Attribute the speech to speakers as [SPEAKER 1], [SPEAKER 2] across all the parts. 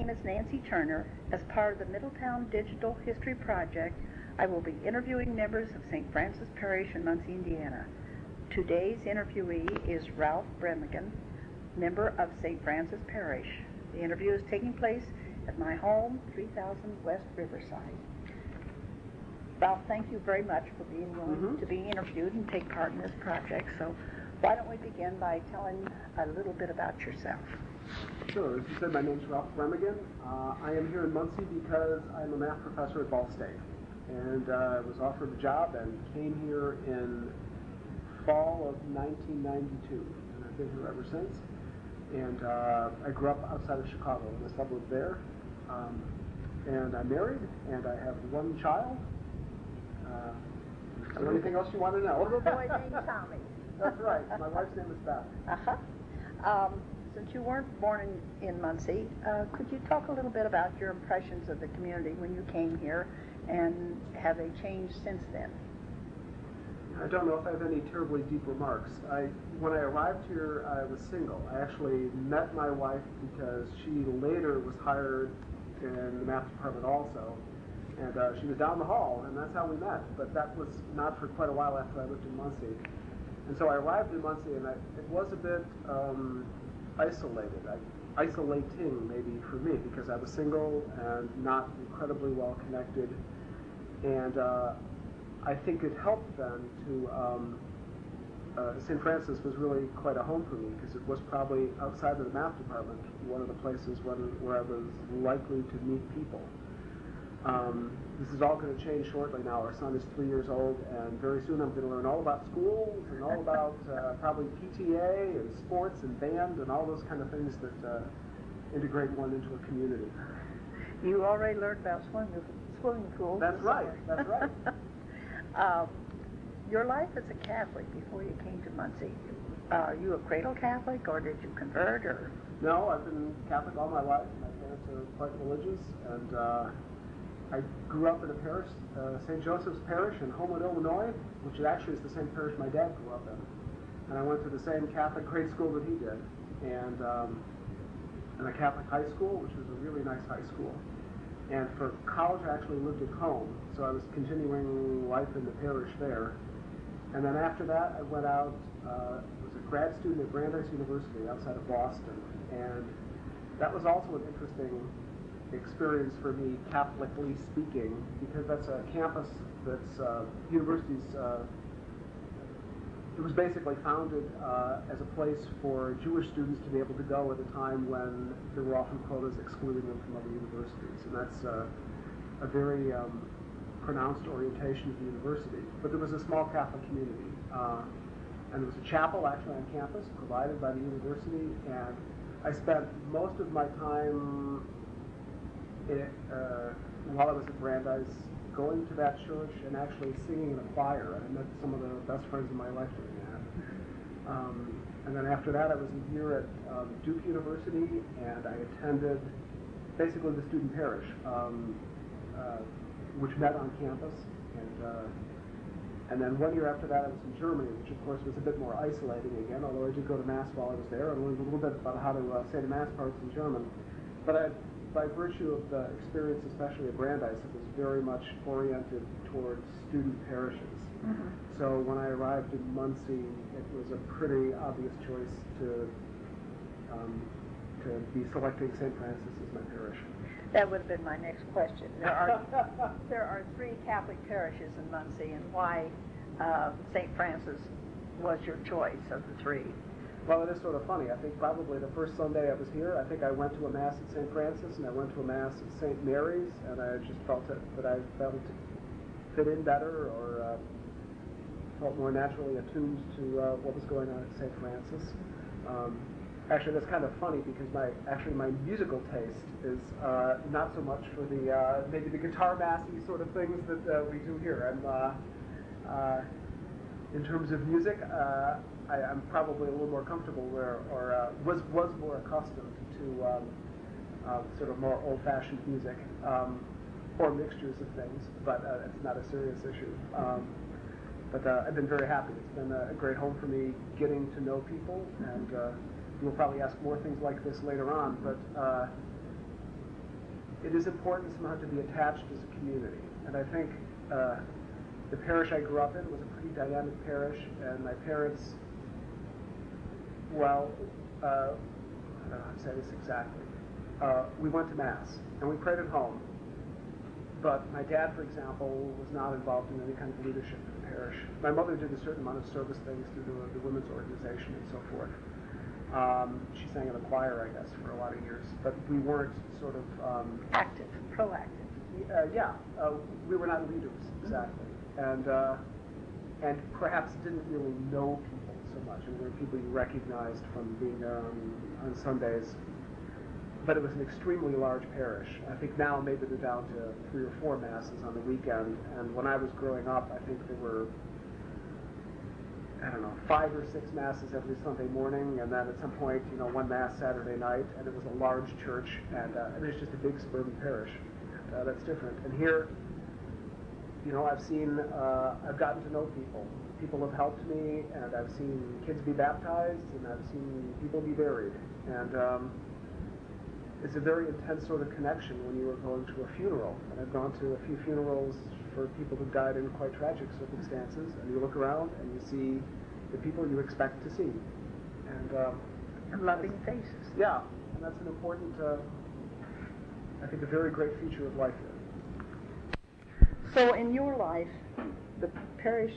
[SPEAKER 1] name is Nancy Turner. As part of the Middletown Digital History Project, I will be interviewing members of St. Francis Parish in Muncie, Indiana. Today's interviewee is Ralph Bremigan, member of St. Francis Parish. The interview is taking place at my home, 3000 West Riverside. Ralph, thank you very much for being willing to be interviewed and take part in this project. So why don't we begin by telling a little bit about yourself?
[SPEAKER 2] Sure. As you said, my name is Ralph Bremigan. I am here in Muncie because I'm a math professor at Ball State. And I was offered a job and came here in fall of 1992. And I've been here ever since. And I grew up outside of Chicago, in the suburb there. And I'm married, and I have one child. Is there anything else you want to know?
[SPEAKER 1] A little boy named Tommy.
[SPEAKER 2] That's right. My wife's name is Beth.
[SPEAKER 1] Since you weren't born in Muncie, could you talk a little bit about your impressions of the community when you came here, and have they changed since then?
[SPEAKER 2] I don't know if I have any terribly deep remarks. When I arrived here, I was single. I actually met my wife because she later was hired in the math department also. And she was down the hall, and that's how we met. But that was not for quite a while after I lived in Muncie. And so I arrived in Muncie, and it was a bit isolated. Isolating, maybe, for me, because I was single and not incredibly well connected. And I think it helped then to, St. Francis was really quite a home for me, because it was probably, outside of the math department, one of the places where I was likely to meet people. This is all going to change shortly now. Our son is 3 years old, and very soon I'm going to learn all about schools and all about probably PTA and sports and band and all those kind of things that integrate one into a community.
[SPEAKER 1] You already learned about swimming pools.
[SPEAKER 2] That's right. That's right.
[SPEAKER 1] Your life as a Catholic before you came to Muncie, are you a cradle Catholic, or did you convert? Or
[SPEAKER 2] No, I've been Catholic all my life. My parents are quite religious, and I grew up in a parish, St. Joseph's Parish in Homewood, Illinois, which actually is the same parish my dad grew up in. And I went to the same Catholic grade school that he did, and a Catholic high school, which was a really nice high school. And for college, I actually lived at home, so I was continuing life in the parish there. And then after that, I went out, was a grad student at Brandeis University outside of Boston, and that was also an interesting experience for me, Catholically speaking, because that's a campus that's universities. It was basically founded as a place for Jewish students to be able to go at a time when there were often quotas excluding them from other universities, and that's a very pronounced orientation of the university. But there was a small Catholic community, and there was a chapel actually on campus provided by the university, and I spent most of my time while I was at Brandeis, going to that church and actually singing in a choir. And I met some of the best friends of my life doing that. And then after that, I was a year at Duke University, and I attended basically the student parish, which met on campus. And then 1 year after that, I was in Germany, which of course was a bit more isolating again, although I did go to Mass while I was there and learned a little bit about how to say the Mass parts in German. But by virtue of the experience, especially at Brandeis, it was very much oriented towards student parishes. So when I arrived in Muncie, it was a pretty obvious choice to be selecting St. Francis as my parish.
[SPEAKER 1] That would have been my next question. There are 3 Catholic parishes in Muncie, and why St. Francis was your choice of the 3?
[SPEAKER 2] Well, it is sort of funny. I think probably the first Sunday I was here, I think I went to a Mass at St. Francis, and I went to a Mass at St. Mary's, and I just felt that I felt fit in better, or felt more naturally attuned to what was going on at St. Francis. Actually, that's kind of funny, because my musical taste is not so much for the maybe the guitar massy sort of things that we do here. In terms of music, I'm probably a little more comfortable was more accustomed to sort of more old-fashioned music, or mixtures of things, but it's not a serious issue. But I've been very happy. It's been a great home for me, getting to know people, and you'll probably ask more things like this later on, but it is important somehow to be attached as a community. And I think the parish I grew up in was a pretty dynamic parish, and my parents, well, I don't know how to say this exactly. We went to Mass, and we prayed at home. But my dad, for example, was not involved in any kind of leadership in the parish. My mother did a certain amount of service things through the women's organization and so forth. She sang in the choir, I guess, for a lot of years. But we weren't sort of...
[SPEAKER 1] active, proactive.
[SPEAKER 2] We were not leaders, exactly. And perhaps didn't really know people so much. I mean, there were people you recognized from being there on Sundays. But it was an extremely large parish. I think now maybe they're down to 3 or 4 masses on the weekend. And when I was growing up, I think there were, 5 or 6 masses every Sunday morning, and then at some point, 1 mass Saturday night, and it was a large church, and it was just a big suburban parish. And that's different. And here, I've gotten to know people. People have helped me, and I've seen kids be baptized, and I've seen people be buried. And it's a very intense sort of connection when you are going to a funeral. And I've gone to a few funerals for people who died in quite tragic circumstances, and you look around and you see the people you expect to see. And
[SPEAKER 1] loving faces.
[SPEAKER 2] Yeah, and that's an important, I think, a very great feature of life here.
[SPEAKER 1] So in your life, the parish,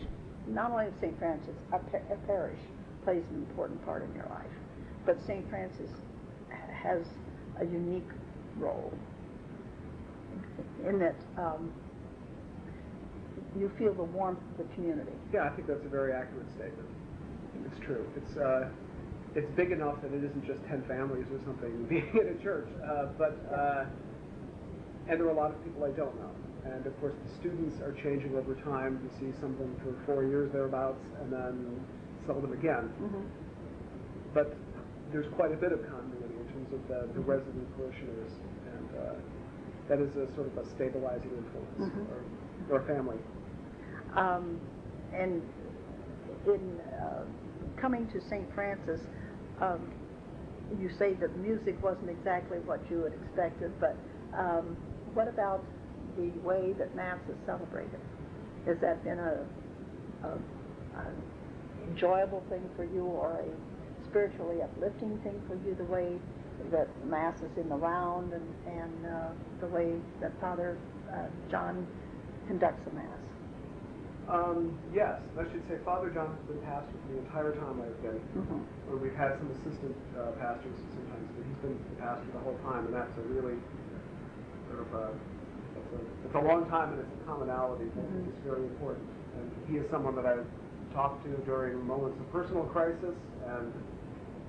[SPEAKER 1] not only of St. Francis, a parish plays an important part in your life, but St. Francis has a unique role in that you feel the warmth of the community.
[SPEAKER 2] Yeah, I think that's a very accurate statement. It's true. It's big enough that it isn't just 10 families or something being in a church, and there are a lot of people I don't know. And of course the students are changing over time. You see some of them for 4 years thereabouts, and then seldom again. Mm-hmm. But there's quite a bit of continuity in terms of the resident parishioners, and that is a sort of a stabilizing influence, mm-hmm. or family.
[SPEAKER 1] And in coming to St. Francis, you say that music wasn't exactly what you had expected, but what about the way that Mass is celebrated? Has that been a enjoyable thing for you, or a spiritually uplifting thing for you, the way that Mass is in the round and the way that Father John conducts the Mass?
[SPEAKER 2] Yes, I should say Father John has been pastor for the entire time I've been. Mm-hmm. Or we've had some assistant pastors sometimes, but he's been the pastor the whole time, and that's a really sort of it's a long time, and it's a commonality, but mm-hmm. it's very important. And he is someone that I've talked to during moments of personal crisis and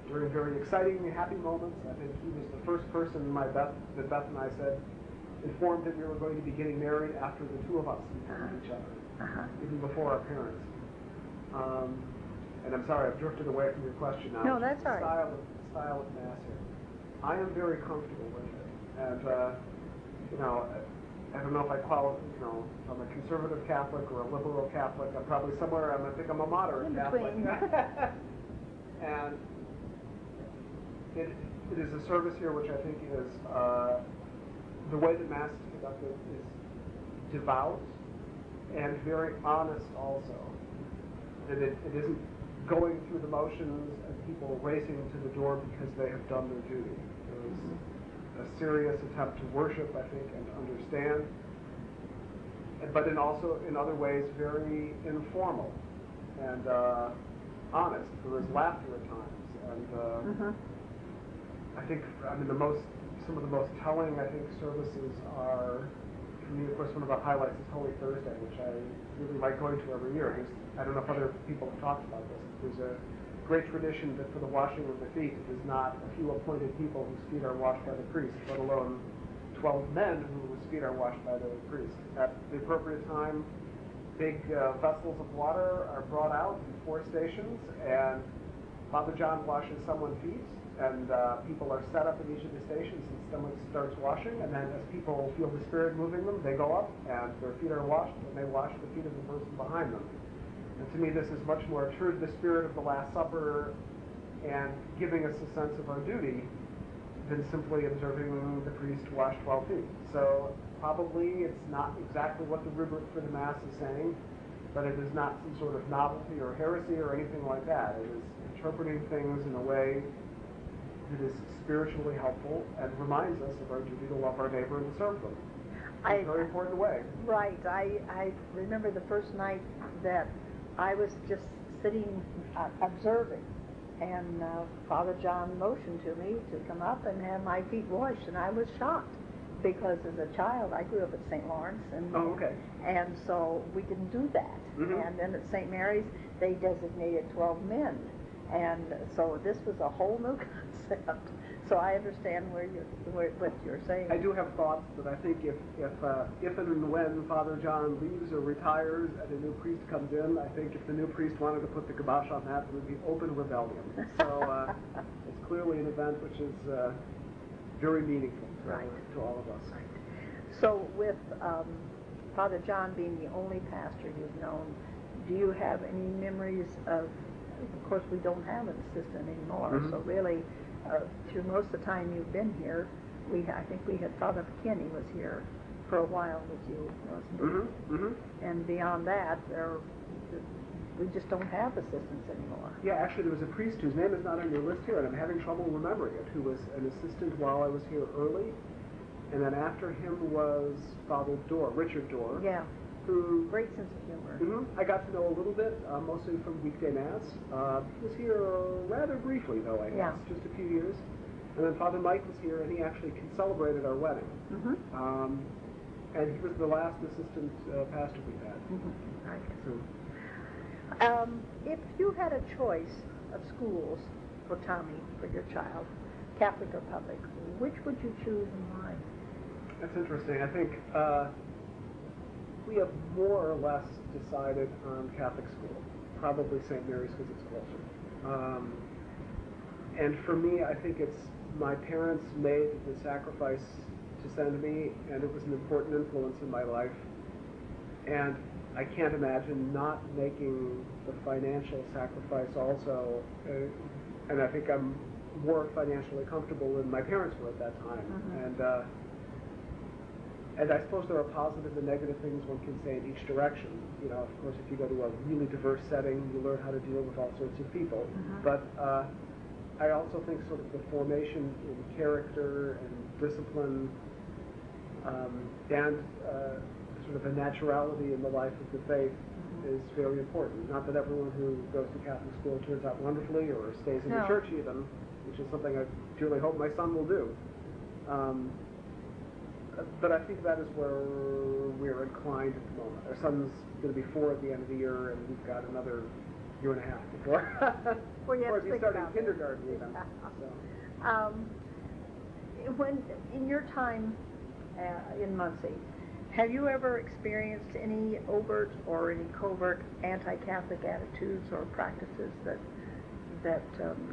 [SPEAKER 2] during very exciting, happy moments. I think he was the first person that Beth and I said informed that we were going to be getting married after the two of us informed each other. Uh-huh. Even before our parents. And I'm sorry, I've drifted away from your question now.
[SPEAKER 1] No, that's all right.
[SPEAKER 2] Style of Mass here. I am very comfortable with it. And, I don't know if I qualify, if I'm a conservative Catholic or a liberal Catholic. I'm probably somewhere, I think I'm a moderate Catholic. And it is a service here which I think is, the way that Mass is conducted is devout, and very honest also. That it isn't going through the motions and people racing to the door because they have done their duty. It was a serious attempt to worship, I think, and to understand, but in other ways very informal and honest. There was laughter at times, and I think some of the most telling, I think, services are, for me, of course, one of the highlights is Holy Thursday, which I really like going to every year. I don't know if other people have talked about this. There's a great tradition that for the washing of the feet, it is not a few appointed people whose feet are washed by the priest, let alone 12 men whose feet are washed by the priest. At the appropriate time, big vessels of water are brought out in 4 stations, and Father John washes someone's feet, and people are set up in each of the stations, and someone starts washing, and then as people feel the Spirit moving them, they go up, and their feet are washed, and they wash the feet of the person behind them. And to me, this is much more true to the spirit of the Last Supper and giving us a sense of our duty than simply observing the priest wash 12 feet. So probably it's not exactly what the rubric for the Mass is saying, but it is not some sort of novelty or heresy or anything like that. It is interpreting things in a way that is spiritually helpful and reminds us of our duty to love our neighbor and to serve them in a very important way.
[SPEAKER 1] Right. I remember the first night that I was just sitting observing, and Father John motioned to me to come up and have my feet washed, and I was shocked because as a child I grew up at St. Lawrence, and and so we didn't do that.
[SPEAKER 2] Mm-hmm.
[SPEAKER 1] And then at St. Mary's they designated 12 men, and so this was a whole new concept. So I understand what you're saying.
[SPEAKER 2] I do have thoughts that I think if and when Father John leaves or retires and a new priest comes in, I think if the new priest wanted to put the kibosh on that, it would be open rebellion. So it's clearly an event which is very meaningful to all of us.
[SPEAKER 1] Right. So with Father John being the only pastor you've known, do you have any memories of course we don't have an assistant anymore,
[SPEAKER 2] mm-hmm.
[SPEAKER 1] so really through most of the time you've been here, I think we had Father McKinney was here for a while with you, wasn't he?
[SPEAKER 2] Mm-hmm. Mm-hmm.
[SPEAKER 1] And beyond that, we just don't have assistants anymore.
[SPEAKER 2] Yeah, actually there was a priest whose name is not on your list here, and I'm having trouble remembering it, who was an assistant while I was here early, and then after him was Father Dorr, Richard Dorr.
[SPEAKER 1] Yeah.
[SPEAKER 2] Who,
[SPEAKER 1] great sense of humor.
[SPEAKER 2] Mm-hmm, I got to know a little bit, mostly from weekday Mass. He was here rather briefly, though, I guess, just a few years. And then Father Mike was here, and he actually celebrated our wedding.
[SPEAKER 1] Mm-hmm.
[SPEAKER 2] And he was the last assistant pastor we've had.
[SPEAKER 1] Mm-hmm. Right.
[SPEAKER 2] So,
[SPEAKER 1] if you had a choice of schools for Tommy, for your child, Catholic or public, which would you choose and why?
[SPEAKER 2] That's interesting. I think we have more or less decided on Catholic school, probably St. Mary's because it's closer. And for me, I think it's my parents made the sacrifice to send me, and it was an important influence in my life. And I can't imagine not making the financial sacrifice also. And I think I'm more financially comfortable than my parents were at that time.
[SPEAKER 1] Mm-hmm.
[SPEAKER 2] And I suppose there are positive and negative things one can say in each direction. You know, of course, if you go to a really diverse setting, you learn how to deal with all sorts of people.
[SPEAKER 1] Mm-hmm.
[SPEAKER 2] But I also think sort of the formation in character and discipline and sort of a naturality in the life of the faith is very important. Not that everyone who goes to Catholic school turns out wonderfully or stays in the church even, which is something I dearly hope my son will do. But I think that is where we're inclined at the moment. Our son's going to be 4 at the end of the year, and we've got another year and a half before he's starting kindergarten even. So.
[SPEAKER 1] When in your time in Muncie, have you ever experienced any overt or any covert anti-Catholic attitudes or practices that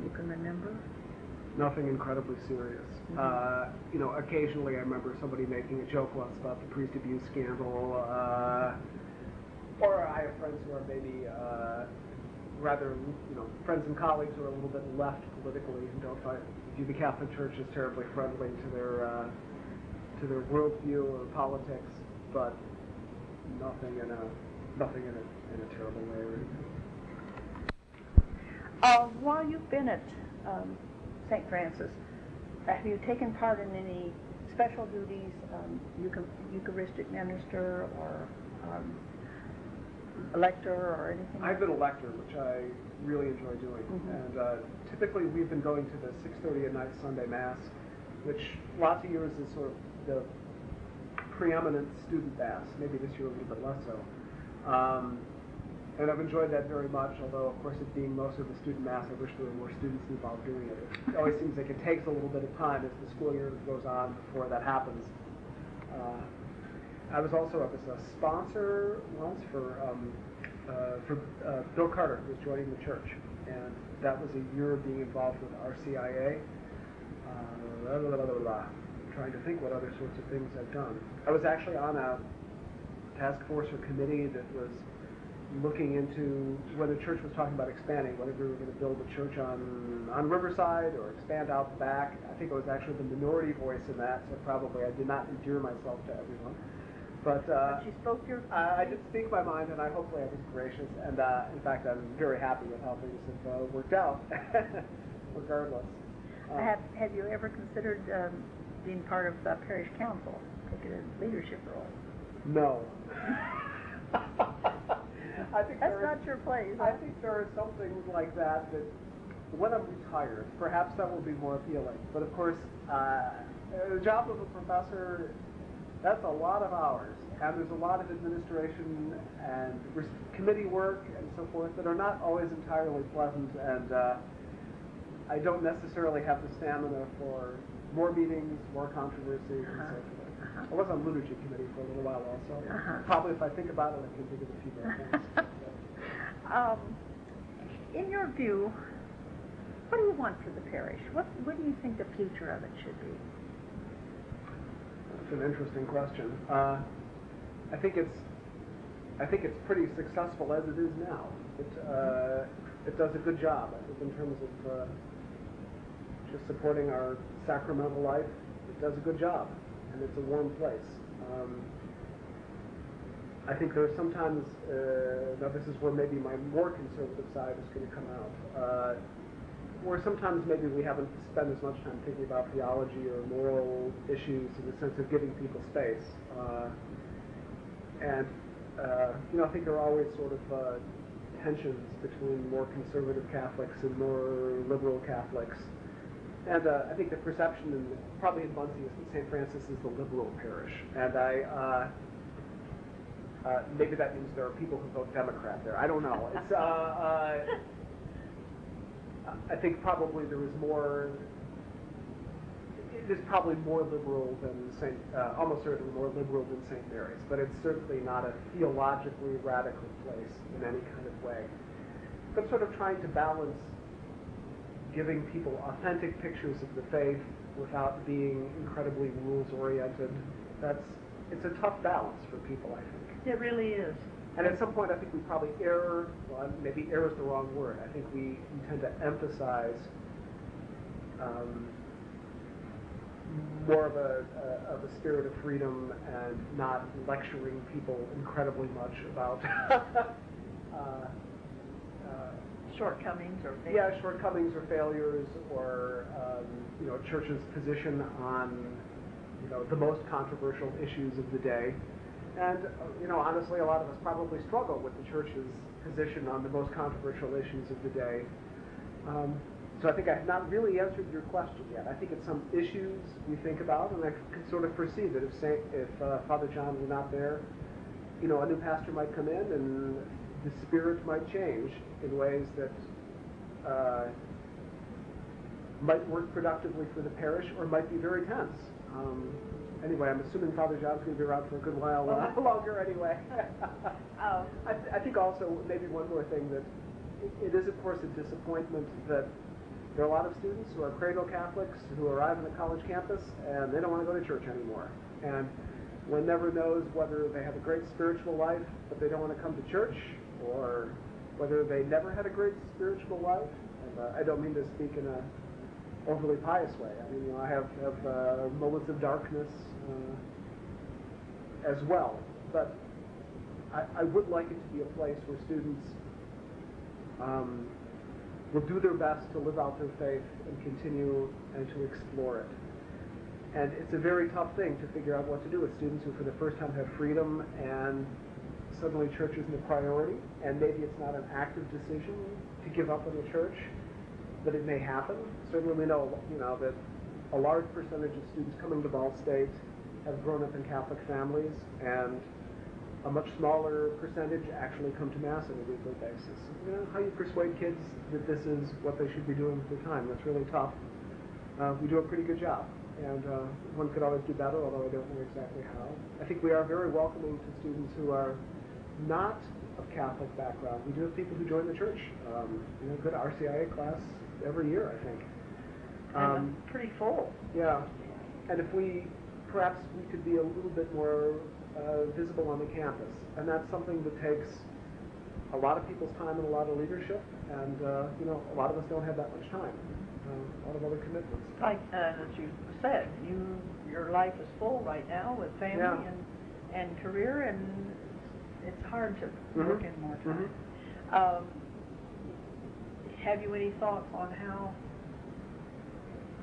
[SPEAKER 1] you can remember?
[SPEAKER 2] Nothing incredibly serious.
[SPEAKER 1] Mm-hmm.
[SPEAKER 2] You know, occasionally I remember somebody making a joke once about the priest abuse scandal, or I have friends who are maybe rather, you know, friends and colleagues who are a little bit left politically and don't view the Catholic Church as terribly friendly to their worldview or politics, but nothing in a terrible way or anything.
[SPEAKER 1] While you've been at St. Francis, have you taken part in any special duties, Eucharistic minister or lector or anything?
[SPEAKER 2] I've been a lector, which I really enjoy doing.
[SPEAKER 1] Mm-hmm.
[SPEAKER 2] And typically we've been going to the 6:30 at night Sunday Mass, which lots of years is sort of the preeminent student Mass. Maybe this year a little bit less so. And I've enjoyed that very much, although, of course, it being most of the student Mass, I wish there were more students involved doing it. It always seems like it takes a little bit of time as the school year goes on before that happens. I was also a sponsor once for Bill Carter, who was joining the church. And that was a year of being involved with RCIA. Trying to think what other sorts of things I've done. I was actually on a task force or committee that was looking into when the church was talking about expanding, whether we were going to build a church on Riverside or expand out the back. I think I was actually the minority voice in that, so probably I did not endear myself to everyone. But
[SPEAKER 1] you spoke your...
[SPEAKER 2] I did speak my mind, and hopefully I was gracious. And in fact, I'm very happy with how things have worked out, regardless.
[SPEAKER 1] Have you ever considered being part of the parish council, taking a leadership role?
[SPEAKER 2] No. I think
[SPEAKER 1] that's not your place.
[SPEAKER 2] I think there are some things like that when I'm retired, perhaps that will be more appealing. But of course, the job of a professor, that's a lot of hours, and there's a lot of administration and committee work and so forth that are not always entirely pleasant, and I don't necessarily have the stamina for more meetings, more controversies, and so forth. I was on liturgy committee for a little while also. Probably if I think about it, I can think of a few more things.
[SPEAKER 1] In your view, what do you want for the parish? What do you think the future of it should be?
[SPEAKER 2] That's an interesting question. I think it's pretty successful as it is now. It does a good job, I think, in terms of just supporting our sacramental life. It does a good job, and it's a warm place. I think there are sometimes, now this is where maybe my more conservative side is going to come out, where sometimes maybe we haven't spent as much time thinking about theology or moral issues in the sense of giving people space. I think there are always sort of tensions between more conservative Catholics and more liberal Catholics. And I think the perception, probably in Muncie, is that St. Francis is the liberal parish. And maybe that means there are people who vote Democrat there. I don't know. It's, I think probably there is more. It is probably more liberal than almost certainly more liberal than St. Mary's, but it's certainly not a theologically radical place in any kind of way. But sort of trying to balance giving people authentic pictures of the faith without being incredibly rules-oriented. It's a tough balance for people, I think.
[SPEAKER 1] It really is.
[SPEAKER 2] And at some point, I think we probably err. Well, maybe err is the wrong word. I think we tend to emphasize more of a spirit of freedom and not lecturing people incredibly much about
[SPEAKER 1] shortcomings or failures.
[SPEAKER 2] Yeah, shortcomings or failures, or church's position on the most controversial issues of the day. And honestly, a lot of us probably struggle with the church's position on the most controversial issues of the day. So I think I have not really answered your question yet. I think it's some issues we think about, and I can sort of foresee that if Father John were not there, a new pastor might come in, and the spirit might change in ways that might work productively for the parish, or might be very tense. Anyway, I'm assuming Father John's going to be around for a good while longer anyway. I think also maybe one more thing, that it is, of course, a disappointment that there are a lot of students who are cradle Catholics who arrive on the college campus and they don't want to go to church anymore. And one never knows whether they have a great spiritual life but they don't want to come to church, or whether they never had a great spiritual life. And I don't mean to speak in a overly pious way. I mean, I have moments of darkness as well. But I would like it to be a place where students will do their best to live out their faith and continue and to explore it. And it's a very tough thing to figure out what to do with students who for the first time have freedom and suddenly church isn't a priority, and maybe it's not an active decision to give up on the church, but it may happen. Certainly we know that a large percentage of students coming to Ball State have grown up in Catholic families, and a much smaller percentage actually come to Mass on a weekly basis. How you persuade kids that this is what they should be doing with their time, that's really tough. We do a pretty good job, and one could always do better, although I don't know exactly how. I think we are very welcoming to students who are not of Catholic background. We do have people who join the church. Good RCIA class every year, I think.
[SPEAKER 1] Pretty full.
[SPEAKER 2] Yeah, and if perhaps we could be a little bit more visible on the campus, and that's something that takes a lot of people's time and a lot of leadership, and you know, a lot of us don't have that much time. A lot of other commitments.
[SPEAKER 3] Like as you said, your life is full right now with family and career, and it's hard to work in more time. Have you any thoughts on how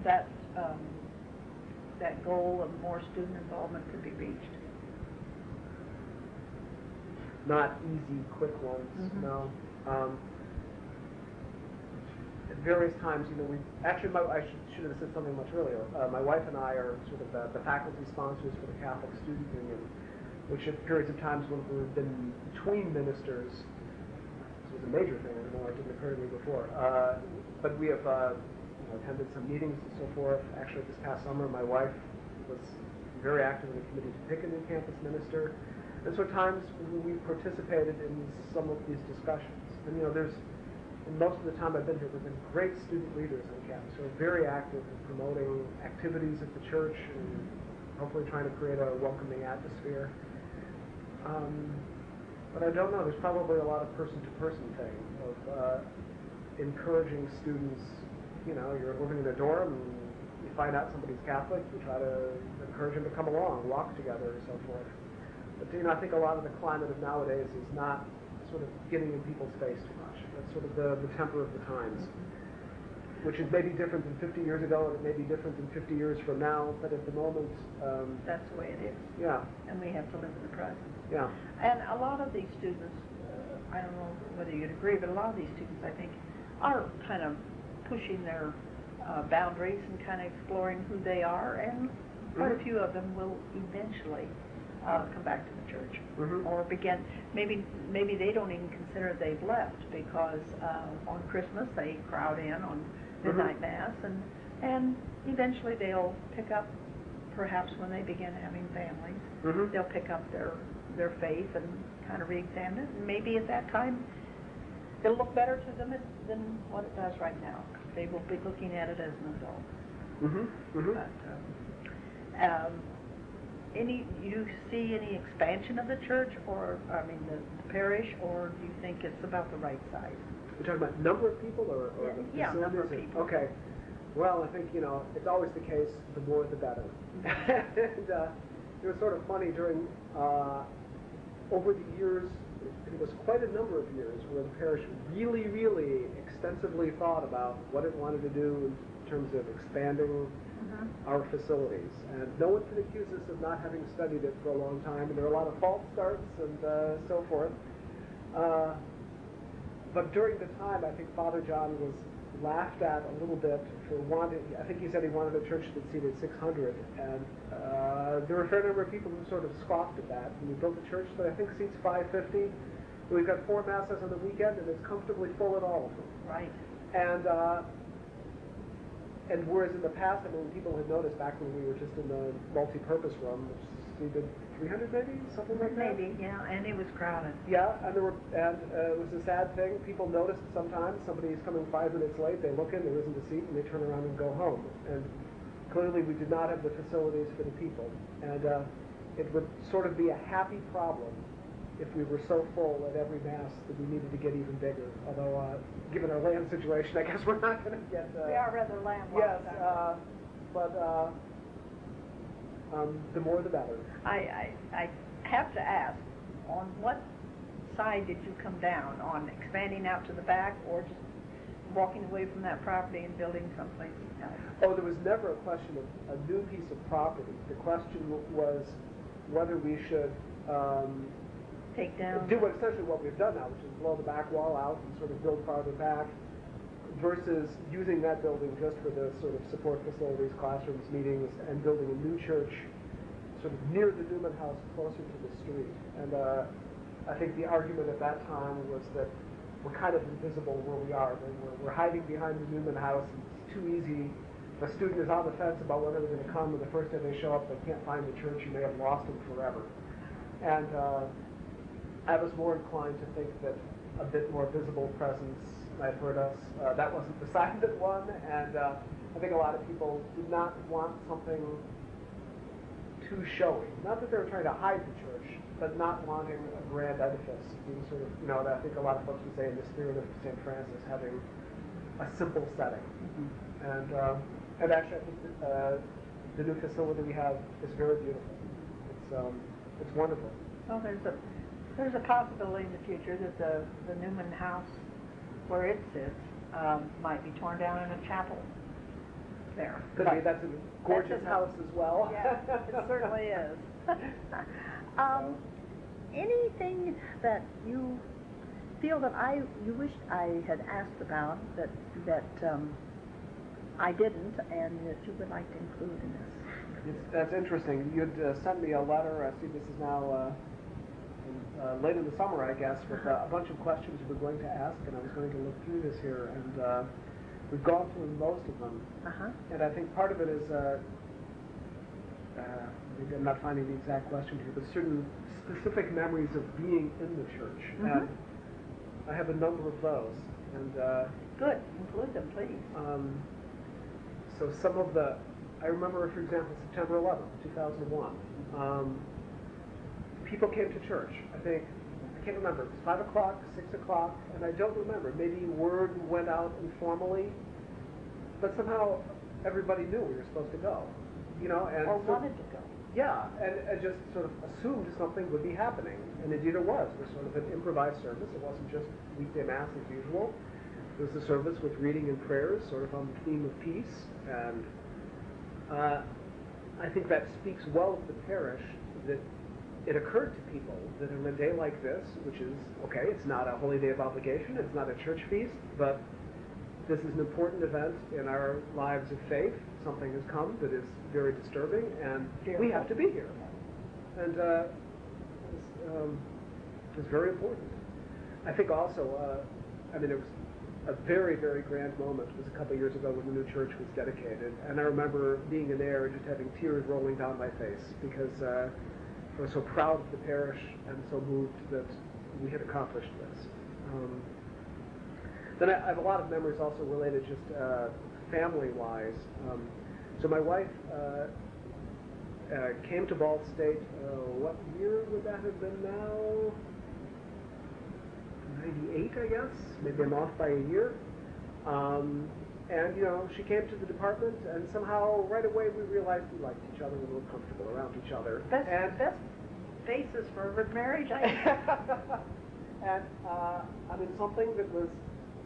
[SPEAKER 3] that that goal of more student involvement could be reached?
[SPEAKER 2] Not easy, quick ones, no. At various times, you know, I should have said something much earlier. My wife and I are sort of the faculty sponsors for the Catholic Student Union, which at periods of times when we've been between ministers, this was a major thing, I know it didn't occur to me before, but we have you know, attended some meetings and so forth. Actually, this past summer, my wife was very active in the committee to pick a new campus minister. And so at times we participated in some of these discussions. And you know, and most of the time I've been here, there have been great student leaders on campus who are very active in promoting activities at the church and hopefully trying to create a welcoming atmosphere. But I don't know, there's probably a lot of person-to-person thing of encouraging students. You know, you're living in a dorm and you find out somebody's Catholic, you try to encourage them to come along, walk together, and so forth. But you know, I think a lot of the climate of nowadays is not sort of getting in people's face too much. That's sort of the temper of the times, which is maybe different than 50 years ago, and it may be different than 50 years from now, but at the moment...
[SPEAKER 3] that's the way it is.
[SPEAKER 2] Yeah.
[SPEAKER 3] And we have to live in the present.
[SPEAKER 2] Yeah.
[SPEAKER 3] And a lot of these students, I don't know whether you'd agree, but a lot of these students, I think, are kind of pushing their boundaries and kind of exploring who they are, and quite a few of them will eventually come back to the church or begin. Maybe they don't even consider they've left, because on Christmas they crowd in on midnight mass, and eventually they'll pick up, perhaps when they begin having families, they'll pick up their faith and kind of re-examine it, and maybe at that time it'll look better to them than what it does right now. They will be looking at it as an adult. But, you see any expansion of the church, or the parish, or do you think it's about the right size?
[SPEAKER 2] You're talking about number of people, or the
[SPEAKER 3] number of people.
[SPEAKER 2] Okay. Well, I think, you know, it's always the case, the more the better. And it was sort of funny during, over the years, it was quite a number of years where the parish really, really extensively thought about what it wanted to do in terms of expanding our facilities. And no one can accuse us of not having studied it for a long time, and there are a lot of false starts and so forth. But during the time, I think Father John was laughed at a little bit for wanting, I think he said he wanted a church that seated 600, and there were a fair number of people who sort of scoffed at that. And we built a church that I think seats 550. We've got 4 masses on the weekend, and it's comfortably full at all of them.
[SPEAKER 3] Right.
[SPEAKER 2] And whereas in the past, I mean, people had noticed back when we were just in the multi-purpose room, which seated 300 maybe, something like that.
[SPEAKER 3] Maybe, yeah, and it was crowded.
[SPEAKER 2] Yeah, and it was a sad thing. People noticed sometimes somebody's coming 5 minutes late. They look in, there isn't a seat, and they turn around and go home. And clearly, we did not have the facilities for the people, and it would sort of be a happy problem if we were so full at every mass that we needed to get even bigger. Although, given our land situation, I guess we're not going to get...
[SPEAKER 3] we are rather landlocked.
[SPEAKER 2] Yes, but the more the better.
[SPEAKER 3] I have to ask, on what side did you come down? On expanding out to the back, or just walking away from that property and building someplace else?
[SPEAKER 2] Oh, there was never a question of a new piece of property. The question was whether we should...
[SPEAKER 3] take down?
[SPEAKER 2] Do essentially what we've done now, which is blow the back wall out and sort of build farther back, versus using that building just for the sort of support facilities, classrooms, meetings, and building a new church sort of near the Newman House, closer to the street. And I think the argument at that time was that we're kind of invisible where we are. We're hiding behind the Newman House, and it's too easy. If a student is on the fence about whether they're going to come, and the first day they show up, they can't find the church, you may have lost them forever. And I was more inclined to think that a bit more visible presence might hurt us. That wasn't the side that won, and I think a lot of people did not want something too showy. Not that they were trying to hide the church, but not wanting a grand edifice. Being sort of, you know, I think a lot of folks would say in the spirit of St. Francis, having a simple setting. And actually, I think the new facility we have is very beautiful. It's wonderful.
[SPEAKER 3] Well, there's a possibility in the future that the Newman House, where it sits, might be torn down in a chapel there.
[SPEAKER 2] Could be. That's a gorgeous house as well.
[SPEAKER 3] Yeah, it certainly is.
[SPEAKER 1] Anything that you feel that you wished I had asked about that I didn't, and that you would like to include in this?
[SPEAKER 2] That's interesting. You'd sent me a letter. I see this is now late in the summer, I guess, with a bunch of questions you were going to ask, and I was going to look through this here, and we've gone through most of them. And I think part of it is, maybe I'm not finding the exact question here, but certain specific memories of being in the church. And I have a number of those. And
[SPEAKER 3] good, include them, please.
[SPEAKER 2] So some of I remember, for example, September 11th, 2001. People came to church. I can't remember. It was 5 o'clock, 6 o'clock, and I don't remember. Maybe word went out informally, but somehow everybody knew we were supposed to go. You know, and
[SPEAKER 3] or wanted to go.
[SPEAKER 2] Yeah, and just sort of assumed something would be happening, and indeed it was. It was sort of an improvised service. It wasn't just weekday mass as usual. It was a service with reading and prayers, sort of on the theme of peace, and I think that speaks well of the parish, that it occurred to people that on a day like this, which is, okay, it's not a holy day of obligation, it's not a church feast, but this is an important event in our lives of faith. Something has come that is very disturbing, and we have to be here. And it's very important. I think also, it was a very, very grand moment. It was a couple of years ago when the new church was dedicated, and I remember being in there and just having tears rolling down my face because I was so proud of the parish and so moved that we had accomplished this. Then I have a lot of memories also related just family-wise. So my wife came to Ball State, what year would that have been now? 98, I guess. Maybe I'm off by a year. And, she came to the department, and somehow right away we realized we liked each other, we were comfortable around each other.
[SPEAKER 3] Best basis for a marriage, I
[SPEAKER 2] And, something that was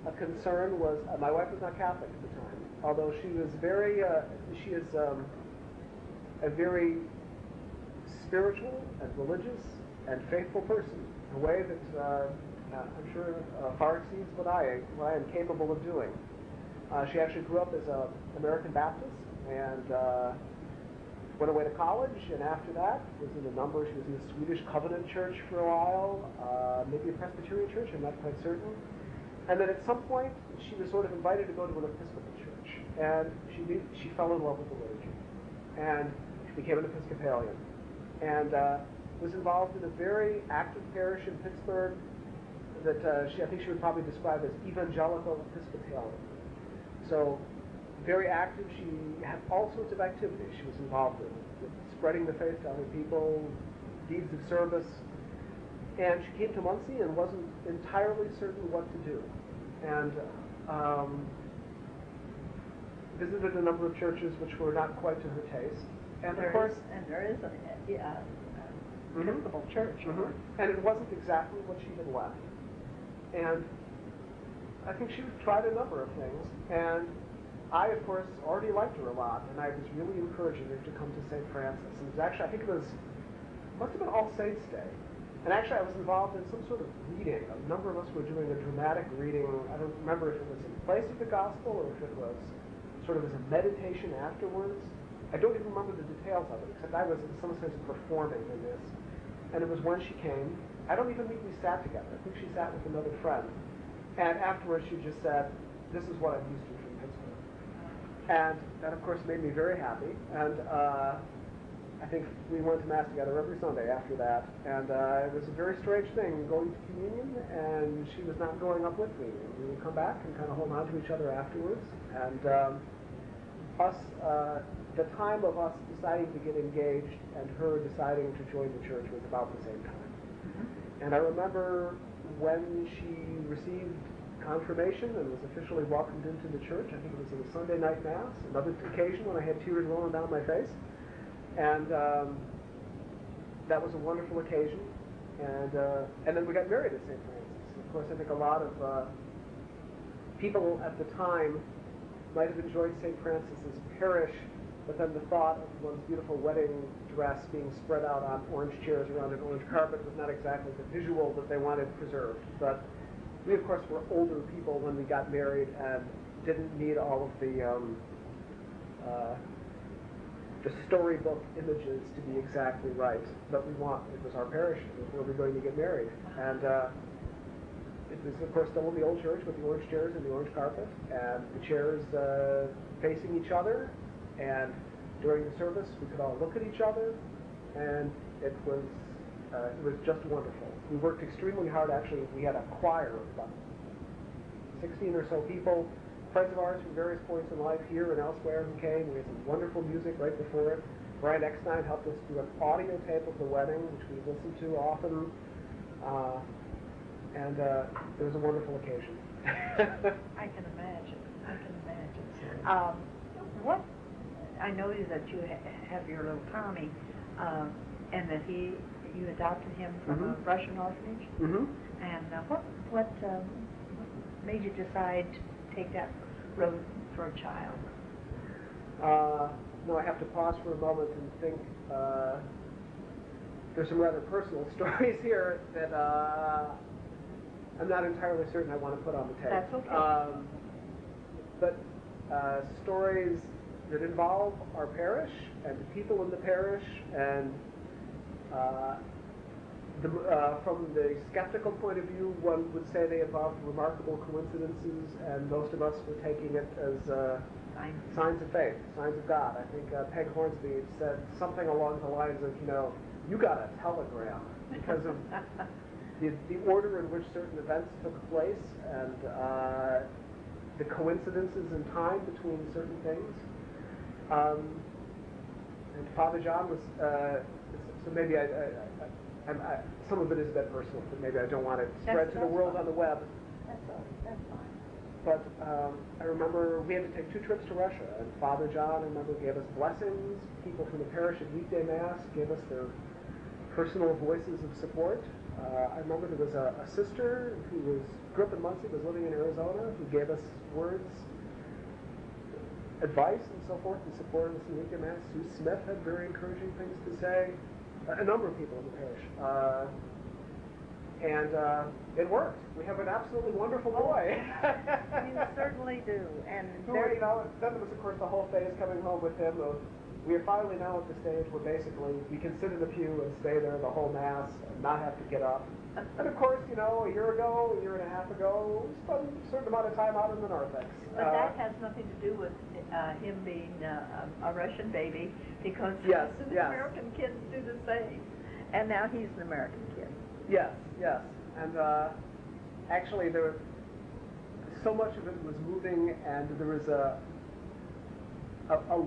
[SPEAKER 2] a concern was, my wife was not Catholic at the time, although she was she is a very spiritual and religious and faithful person, in a way that I'm sure far exceeds what I am capable of doing. She actually grew up as an American Baptist and went away to college, and after that was in a number. She was in the Swedish Covenant Church for a while, maybe a Presbyterian church, I'm not quite certain. And then at some point she was sort of invited to go to an Episcopal church, and she fell in love with the liturgy, and she became an Episcopalian, and was involved in a very active parish in Pittsburgh that I think she would probably describe as evangelical Episcopalian. So very active. She had all sorts of activities she was involved in, spreading the faith to other people, deeds of service. And she came to Muncie and wasn't entirely certain what to do. And visited a number of churches which were not quite to her taste. And
[SPEAKER 3] there is an Episcopal church.
[SPEAKER 2] And it wasn't exactly what she had left. And I think she tried a number of things. And I, of course, already liked her a lot, and I was really encouraging her to come to St. Francis. And it was actually, I think must have been All Saints Day. And actually I was involved in some sort of reading. A number of us were doing a dramatic reading. I don't remember if it was in place of the gospel or if it was sort of as a meditation afterwards. I don't even remember the details of it, except I was in some sense performing in this. And it was when she came. I don't even think we sat together. I think she sat with another friend. And afterwards she just said, "This is what I'm used to from Pittsburgh." And that, of course, made me very happy. And I think we went to Mass together every Sunday after that. And it was a very strange thing, going to communion, and she was not going up with me. We would come back and kind of hold on to each other afterwards. And us the time of us deciding to get engaged and her deciding to join the church was about the same time. And I remember when she received confirmation and was officially welcomed into the church. I think it was in a Sunday night mass, another occasion when I had tears rolling down my face. And that was a wonderful occasion. And then we got married at St. Francis. Of course, I think a lot of people at the time might have enjoyed St. Francis's parish, but then the thought of one's beautiful wedding dress being spread out on orange chairs around an orange carpet was not exactly the visual that they wanted preserved. But we, of course, were older people when we got married and didn't need all of the storybook images to be exactly right. But it was our parish, it was where we were going to get married. And it was, of course, still in the old church with the orange chairs and the orange carpet, and the chairs facing each other. And during the service, we could all look at each other, and it was just wonderful. We worked extremely hard. Actually, we had a choir of about 16 or so people, friends of ours from various points in life here and elsewhere who came. We had some wonderful music right before it. Brian Eckstein helped us do an audio tape of the wedding, which we listened to often. And it was a wonderful occasion.
[SPEAKER 3] I can imagine. What I know that you have your little Tommy, and that you adopted him from a Russian orphanage. And what made you decide to take that road for a child?
[SPEAKER 2] No, I have to pause for a moment and think. There's some rather personal stories here that I'm not entirely certain I want to put on the tape.
[SPEAKER 3] That's okay.
[SPEAKER 2] But stories that involve our parish and the people in the parish, and from the skeptical point of view, one would say they involved remarkable coincidences, and most of us were taking it as signs of faith, signs of God. I think Peg Hornsby said something along the lines of, you got a telegram because of the order in which certain events took place, and the coincidences in time between certain things. And Father John was, so maybe some of it is a bit personal, but maybe I don't want it spread to the world on the web.
[SPEAKER 3] That's fine.
[SPEAKER 2] But I remember we had to take 2 trips to Russia, and Father John, I remember, gave us blessings. People from the parish at weekday mass gave us their personal voices of support. I remember there was a sister who grew up in Muncie, was living in Arizona, who gave us words, advice, and so forth, and supported us in weekday mass. Sue Smith had very encouraging things to say. A number of people in the parish. And it worked. We have an absolutely wonderful boy.
[SPEAKER 1] You certainly do. And
[SPEAKER 2] then there was, of course, the whole phase coming home with him. We are finally now at the stage where basically we can sit in the pew and stay there the whole mass and not have to get up. And of course, a year and a half ago, we spent a certain amount of time out in the narthex.
[SPEAKER 3] But that has nothing to do with him being a Russian baby, because
[SPEAKER 2] yes.
[SPEAKER 3] American kids do the same.
[SPEAKER 1] And now he's an American kid.
[SPEAKER 2] Yes. And actually, so much of it was moving, and there was a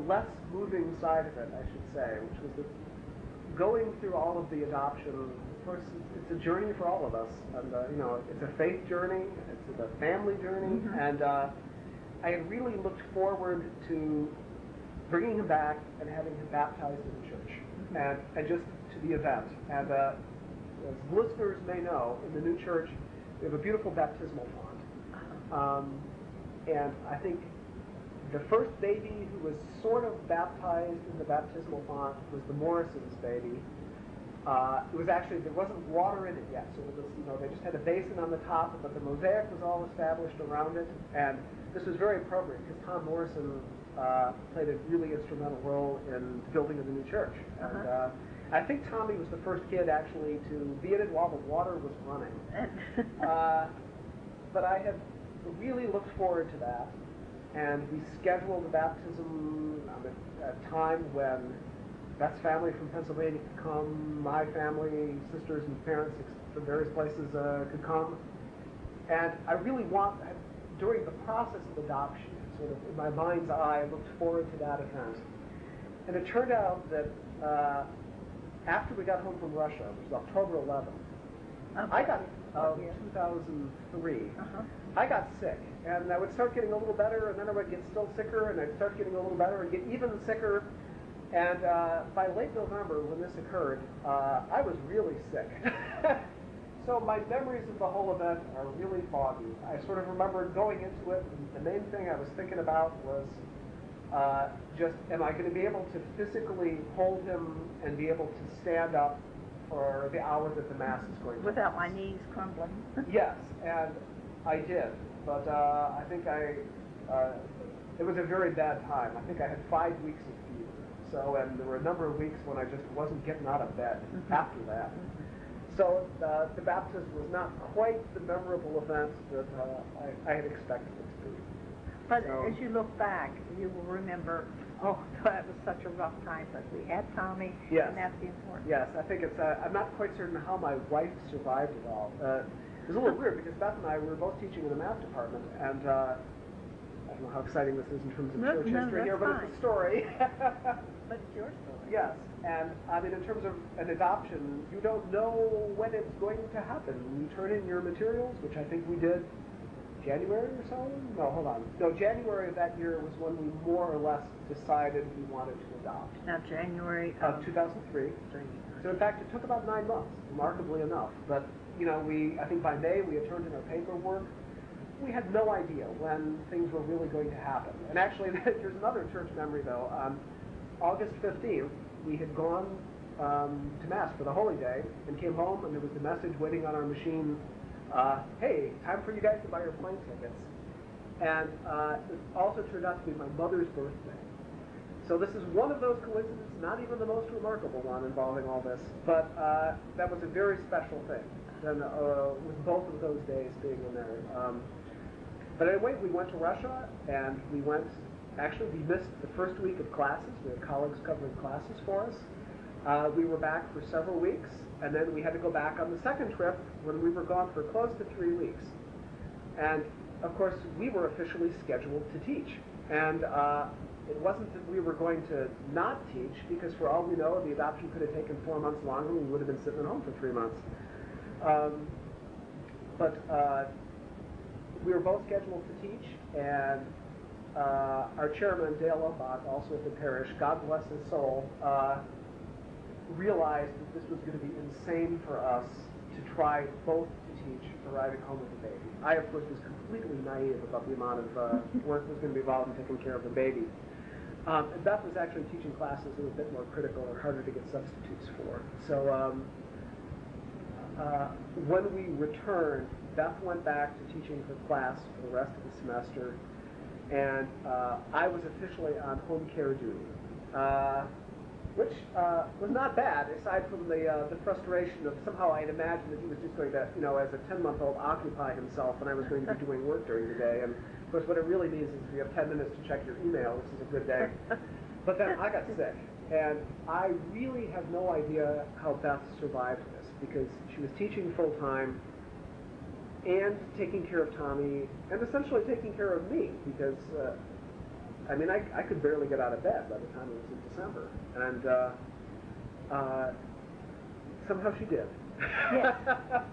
[SPEAKER 2] less moving side of it, I should say, which was going through all of the adoption. Of course, it's a journey for all of us, and it's a faith journey, it's a family journey, and I had really looked forward to bringing him back and having him baptized in the church, and just to the event. And as listeners may know, in the new church, we have a beautiful baptismal font, and I think the first baby who was sort of baptized in the baptismal font was the Morrison's baby. It was actually, there wasn't water in it yet, so it was, they just had a basin on the top, but the mosaic was all established around it, and this was very appropriate because Tom Morrison played a really instrumental role in the building of the new church. And I think Tommy was the first kid actually to be in it while the water was running. But I have really looked forward to that, and we scheduled the baptism at a time when Beth's family from Pennsylvania could come, my family, sisters and parents from various places could come. And I really during the process of adoption, sort of in my mind's eye, I looked forward to that event. And it turned out that after we got home from Russia, it was October 11th, I got, 2003, I got sick. And I would start getting a little better, and then I would get still sicker, and I'd start getting a little better and get even sicker. And by late November, when this occurred, I was really sick. So my memories of the whole event are really foggy. I sort of remember going into it, and the main thing I was thinking about was just, am I going to be able to physically hold him and be able to stand up for the hour that the Mass is going to
[SPEAKER 3] Without
[SPEAKER 2] last?
[SPEAKER 3] my knees crumbling.
[SPEAKER 2] Yes, and I did. But I think it was a very bad time. I think I had 5 weeks of fever. So, and there were a number of weeks when I just wasn't getting out of bed after that. So the baptism was not quite the memorable event that I had expected it to be.
[SPEAKER 3] But
[SPEAKER 2] So,
[SPEAKER 3] as you look back, you will remember, oh, that was such a rough time, but we had Tommy,
[SPEAKER 2] Yes.
[SPEAKER 3] and that's the important.
[SPEAKER 2] yes, I think it's, I'm not quite certain how my wife survived it all. It was a little weird because Beth and I were both teaching in the math department, and I don't know how exciting this is in terms of church history here, but it's a story.
[SPEAKER 3] But it's your story.
[SPEAKER 2] Yes, and I mean, in terms of an adoption, you don't know when it's going to happen. You turn in your materials, which I think we did January or so? No, hold on. No, January of that year was when we more or less decided we wanted to adopt.
[SPEAKER 3] Now, January
[SPEAKER 2] Of 2003. So in fact, it took about 9 months, remarkably enough. But, you know, I think by May we had turned in our paperwork. We had no idea when things were really going to happen. And actually, there's another church memory, though. August 15th, we had gone to Mass for the Holy Day and came home, and there was the message waiting on our machine, hey, time for you guys to buy your plane tickets. And it also turned out to be my mother's birthday. So this is one of those coincidences, not even the most remarkable one involving all this, but that was a very special thing, and with both of those days being in there. But anyway, we went to Russia, and we missed the first week of classes. We had colleagues covering classes for us. We were back for several weeks, and then we had to go back on the second trip when we were gone for close to 3 weeks. And of course, we were officially scheduled to teach. And it wasn't that we were going to not teach, because for all we know, the adoption could have taken 4 months longer. We would have been sitting at home for 3 months. But we were both scheduled to teach, and our chairman, Dale Umbach, also at the parish, God bless his soul, realized that this was going to be insane for us to try both to teach arriving home with a baby. I, of course, was completely naive about the amount of work that was going to be involved in taking care of the baby. And Beth was actually teaching classes that were a bit more critical or harder to get substitutes for. So when we returned, Beth went back to teaching her class for the rest of the semester, and I was officially on home care duty, which was not bad, aside from the frustration of somehow I'd imagined that he was just going to, you know, as a 10-month-old, occupy himself, and I was going to be doing work during the day. And of course, what it really means is if you have 10 minutes to check your email, this is a good day. But then I got sick, and I really have no idea how Beth survived this, because she was teaching full-time and taking care of Tommy, and essentially taking care of me, because I mean, I could barely get out of bed by the time it was in December, and somehow she did.
[SPEAKER 3] Yes.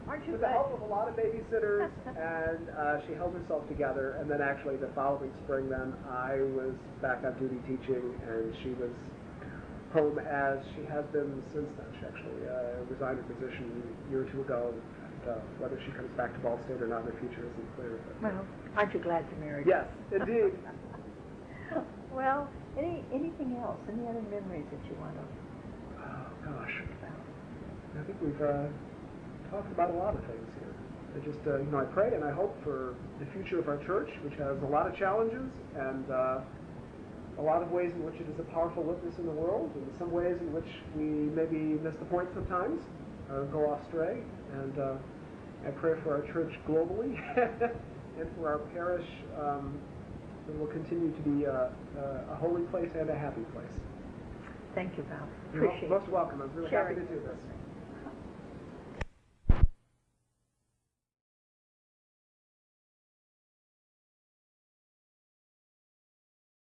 [SPEAKER 3] Aren't you
[SPEAKER 2] With the
[SPEAKER 3] glad?
[SPEAKER 2] help of a lot of babysitters, and she held herself together, and then actually the following spring then, I was back on duty teaching, and she was home as she has been since then. She actually resigned her position a year or two ago. Whether she comes back to Ball State or not in the future isn't clear. But,
[SPEAKER 3] Well, aren't you glad you married?
[SPEAKER 2] yes, indeed.
[SPEAKER 3] Well, anything else? Any other memories that you want to
[SPEAKER 2] Oh, gosh.
[SPEAKER 3] think about?
[SPEAKER 2] I think we've talked about a lot of things here. I just, you know, I pray and I hope for the future of our church, which has a lot of challenges and a lot of ways in which it is a powerful witness in the world, and some ways in which we maybe miss the point sometimes, or go astray. And I pray for our church globally and for our parish that will continue to be a holy place and a happy place.
[SPEAKER 3] Thank you, Val.
[SPEAKER 2] You're
[SPEAKER 3] Appreciate
[SPEAKER 2] most
[SPEAKER 3] you
[SPEAKER 2] welcome. I'm really
[SPEAKER 3] sharing
[SPEAKER 2] happy to do
[SPEAKER 3] with
[SPEAKER 2] this.
[SPEAKER 3] us.